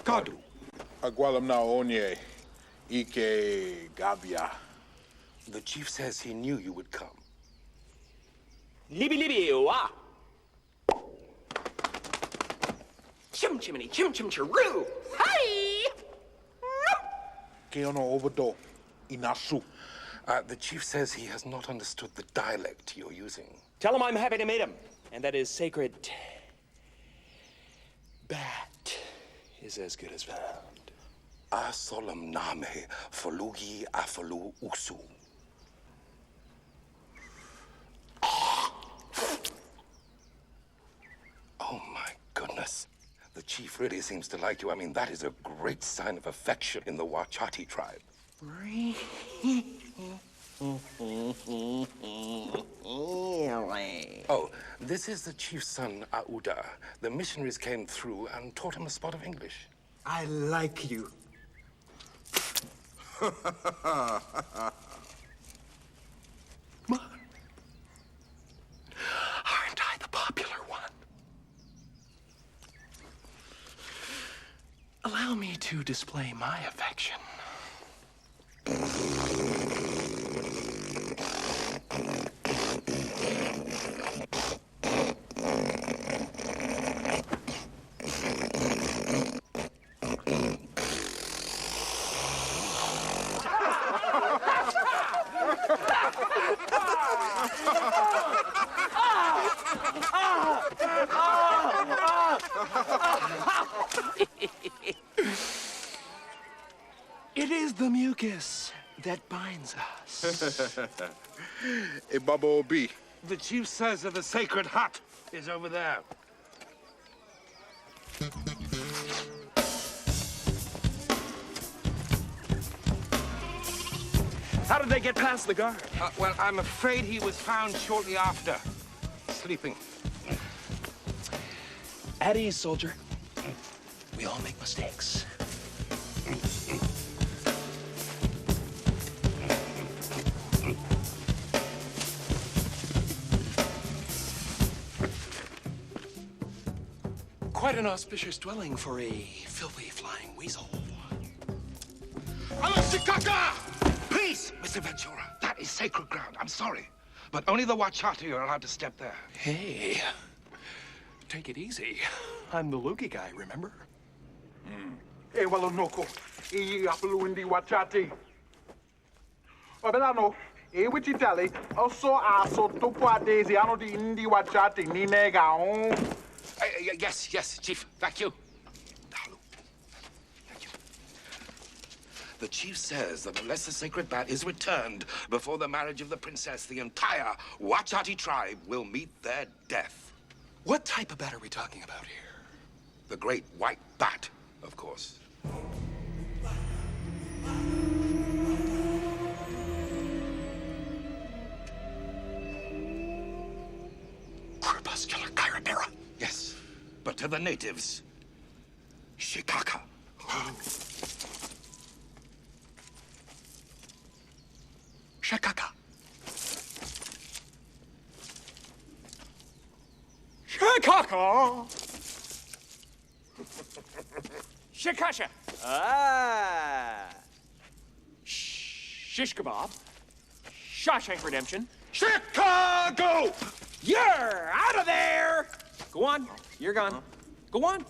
Kadu. Agualam na onye. Ike Gavia. The chief says he knew you would come. Libby, wa. Chim chimney, chim chim chiroo. Hi! Ke ono obodo. Inasu. The chief says he has not understood the dialect you're using. Tell him I'm happy to meet him, and that his sacred bat is as good as found. Asolam name folugi afolu usu. Oh my goodness. The chief really seems to like you. I mean, that is a great sign of affection in the Wachati tribe. Really? Oh, this is the chief's son, Auda. The missionaries came through and taught him a spot of English. I like you. Man, aren't I the popular one? Allow me to display my affection. It is the mucus that binds us. E Baba Obi. The chief says that the sacred hut is over there. How did they get past the guard? Well, I'm afraid he was found shortly after, sleeping. At ease, soldier. We all make mistakes. Quite an auspicious dwelling for a filthy flying weasel. Alashikaka! Please, Mr. Ventura, that is sacred ground. I'm sorry. But only the Wachati are allowed to step there. Hey, take it easy. I'm the Loogie guy, remember? E walonoko. E apuluindi Wachati. Obelano. E wichitali. Also aso tupwa daisy ano di indi Wachati ni nega on. Yes, Chief. Thank you. Thank you. The chief says that unless the sacred bat is returned before the marriage of the princess, the entire Wachati tribe will meet their death. What type of bat are we talking about here? The great white bat, of course. Crepuscular Chimera. Yes, but to the natives, Shikaka. Shakaka. Shakaka. Shikasha. Shish kebab. Shawshank Redemption. Chicago! You're out of there! Go on. You're gone. Go on.